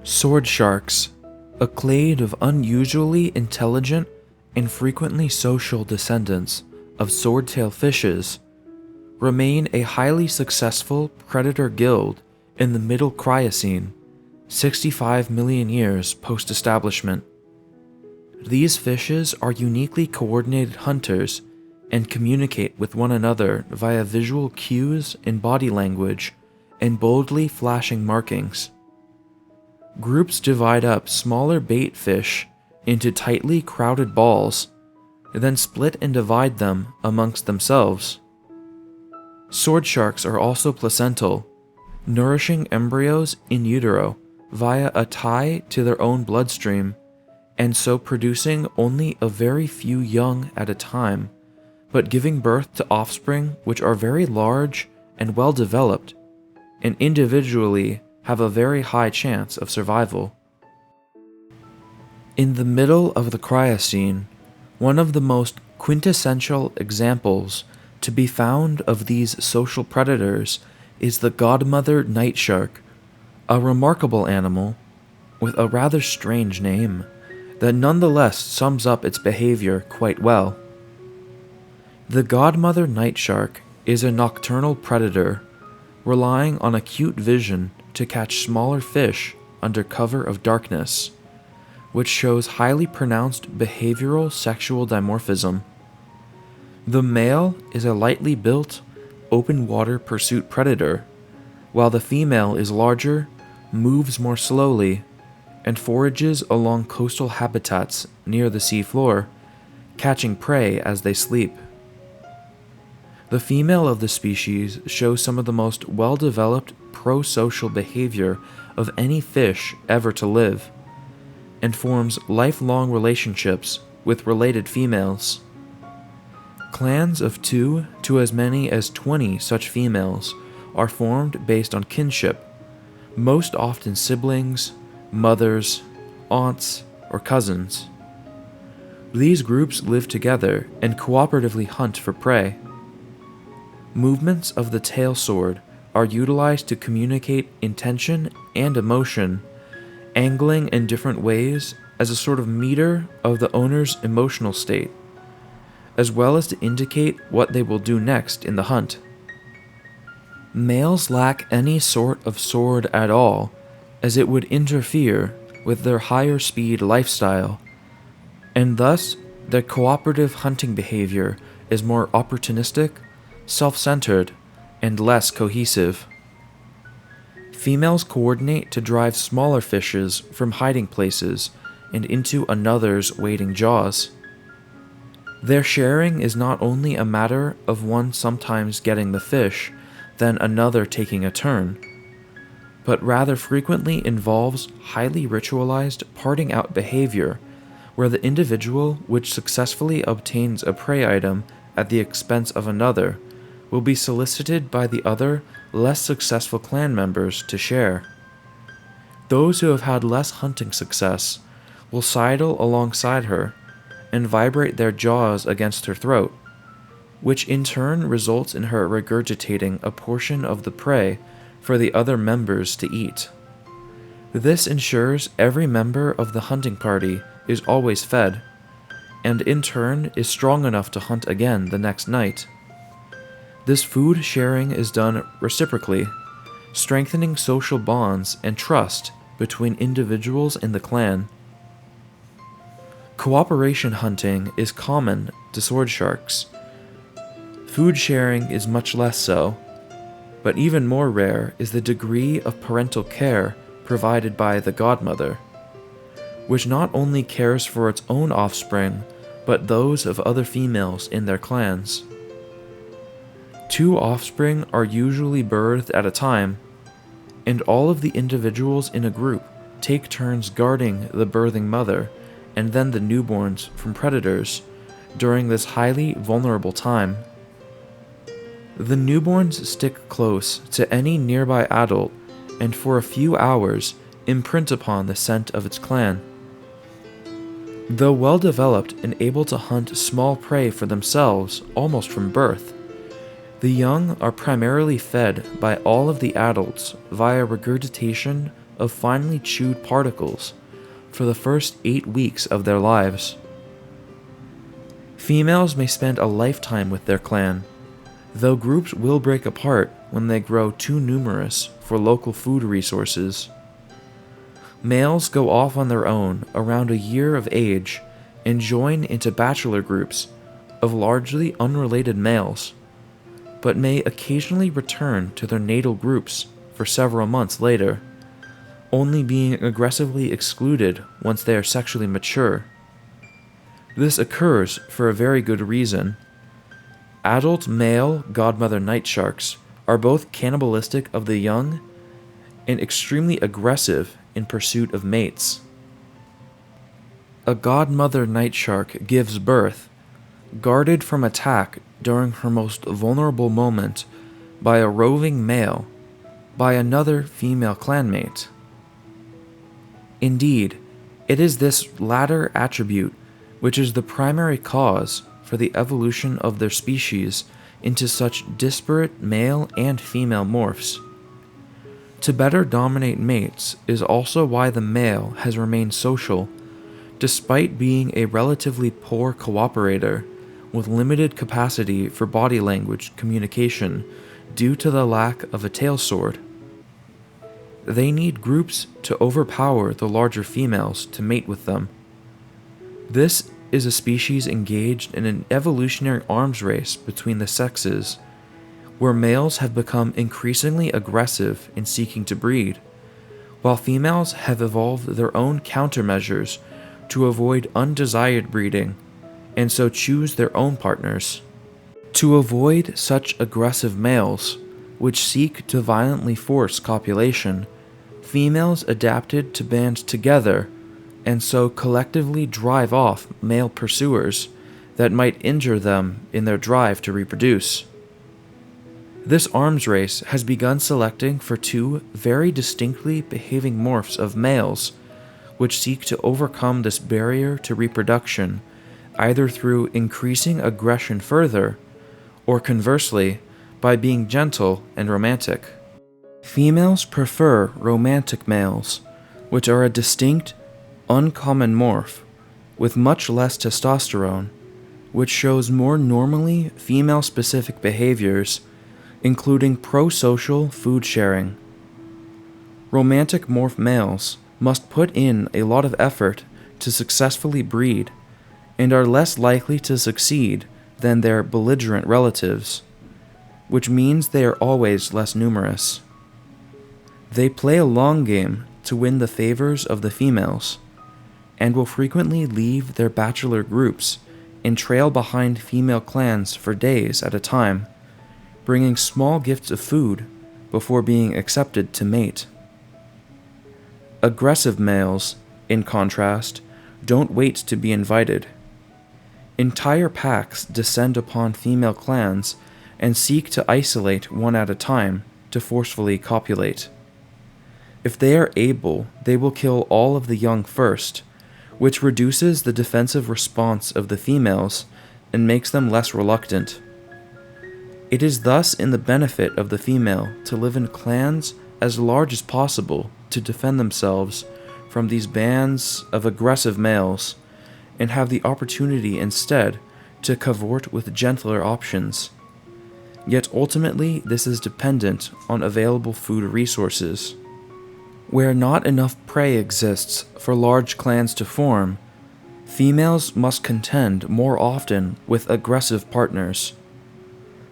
Sword sharks, a clade of unusually intelligent and frequently social descendants of swordtail fishes, remain a highly successful predator guild in the Middle Cryocene, 65 million years post-establishment. These fishes are uniquely coordinated hunters and communicate with one another via visual cues in body language and boldly flashing markings. Groups divide up smaller bait fish into tightly crowded balls, then split and divide them amongst themselves. Sword sharks are also placental, nourishing embryos in utero via a tie to their own bloodstream, and so producing only a very few young at a time, but giving birth to offspring which are very large and well developed, and individually have a very high chance of survival. In the middle of the Cryocene, one of the most quintessential examples to be found of these social predators is the Godmother Nightshark, a remarkable animal with a rather strange name that nonetheless sums up its behavior quite well. The Godmother Nightshark is a nocturnal predator, relying on acute vision to catch smaller fish under cover of darkness, which shows highly pronounced behavioral sexual dimorphism. The male is a lightly built, open water pursuit predator, while the female is larger, moves more slowly, and forages along coastal habitats near the seafloor, catching prey as they sleep. The female of the species shows some of the most well-developed pro-social behavior of any fish ever to live, and forms lifelong relationships with related females. Clans of 2 to as many as 20 such females are formed based on kinship, most often siblings, mothers, aunts, or cousins. These groups live together and cooperatively hunt for prey. Movements of the tail sword are utilized to communicate intention and emotion, angling in different ways as a sort of meter of the owner's emotional state, as well as to indicate what they will do next in the hunt. Males lack any sort of sword at all, as it would interfere with their higher speed lifestyle, and thus their cooperative hunting behavior is more opportunistic, self-centered, and less cohesive. Females coordinate to drive smaller fishes from hiding places and into another's waiting jaws. Their sharing is not only a matter of one sometimes getting the fish, then another taking a turn, but rather frequently involves highly ritualized parting out behavior, where the individual which successfully obtains a prey item at the expense of another will be solicited by the other, less successful clan members to share. Those who have had less hunting success will sidle alongside her and vibrate their jaws against her throat, which in turn results in her regurgitating a portion of the prey for the other members to eat. This ensures every member of the hunting party is always fed, and in turn is strong enough to hunt again the next night. This food sharing is done reciprocally, strengthening social bonds and trust between individuals in the clan. Cooperation hunting is common to sword sharks. Food sharing is much less so, but even more rare is the degree of parental care provided by the Godmother, which not only cares for its own offspring, but those of other females in their clans. 2 offspring are usually birthed at a time, and all of the individuals in a group take turns guarding the birthing mother and then the newborns from predators during this highly vulnerable time. The newborns stick close to any nearby adult and for a few hours imprint upon the scent of its clan. Though well developed and able to hunt small prey for themselves almost from birth, the young are primarily fed by all of the adults via regurgitation of finely chewed particles for the first 8 weeks of their lives. Females may spend a lifetime with their clan, though groups will break apart when they grow too numerous for local food resources. Males go off on their own around a year of age and join into bachelor groups of largely unrelated males, but may occasionally return to their natal groups for several months later, only being aggressively excluded once they are sexually mature. This occurs for a very good reason. Adult male Godmother Nightsharks are both cannibalistic of the young and extremely aggressive in pursuit of mates. A Godmother Nightshark gives birth, guarded from attack during her most vulnerable moment by a roving male, by another female clanmate. Indeed, it is this latter attribute which is the primary cause for the evolution of their species into such disparate male and female morphs. To better dominate mates is also why the male has remained social, despite being a relatively poor cooperator with limited capacity for body language communication due to the lack of a tail sword. They need groups to overpower the larger females to mate with them. This is a species engaged in an evolutionary arms race between the sexes, where males have become increasingly aggressive in seeking to breed, while females have evolved their own countermeasures to avoid undesired breeding, and so choose their own partners. To avoid such aggressive males, which seek to violently force copulation, females adapted to band together and so collectively drive off male pursuers that might injure them in their drive to reproduce. This arms race has begun selecting for 2 very distinctly behaving morphs of males, which seek to overcome this barrier to reproduction either through increasing aggression further, or conversely, by being gentle and romantic. Females prefer romantic males, which are a distinct, uncommon morph, with much less testosterone, which shows more normally female-specific behaviors, including pro-social food sharing. Romantic morph males must put in a lot of effort to successfully breed, and are less likely to succeed than their belligerent relatives, which means they are always less numerous. They play a long game to win the favors of the females, and will frequently leave their bachelor groups and trail behind female clans for days at a time, bringing small gifts of food before being accepted to mate. Aggressive males, in contrast, don't wait to be invited. Entire packs descend upon female clans and seek to isolate one at a time to forcefully copulate. If they are able, they will kill all of the young first, which reduces the defensive response of the females and makes them less reluctant. It is thus in the benefit of the female to live in clans as large as possible to defend themselves from these bands of aggressive males, and have the opportunity instead to cavort with gentler options. Yet ultimately, this is dependent on available food resources. Where not enough prey exists for large clans to form, females must contend more often with aggressive partners.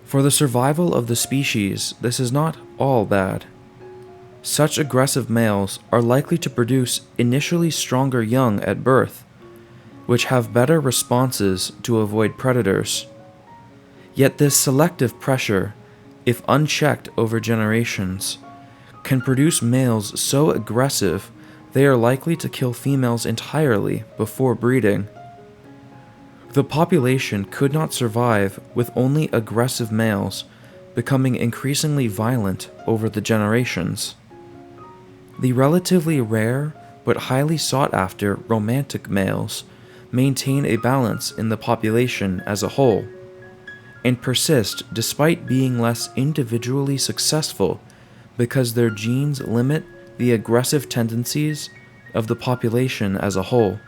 For the survival of the species, this is not all bad. Such aggressive males are likely to produce initially stronger young at birth, which have better responses to avoid predators. Yet this selective pressure, if unchecked over generations, can produce males so aggressive they are likely to kill females entirely before breeding. The population could not survive with only aggressive males becoming increasingly violent over the generations. The relatively rare but highly sought after romantic males maintain a balance in the population as a whole, and persist despite being less individually successful because their genes limit the aggressive tendencies of the population as a whole.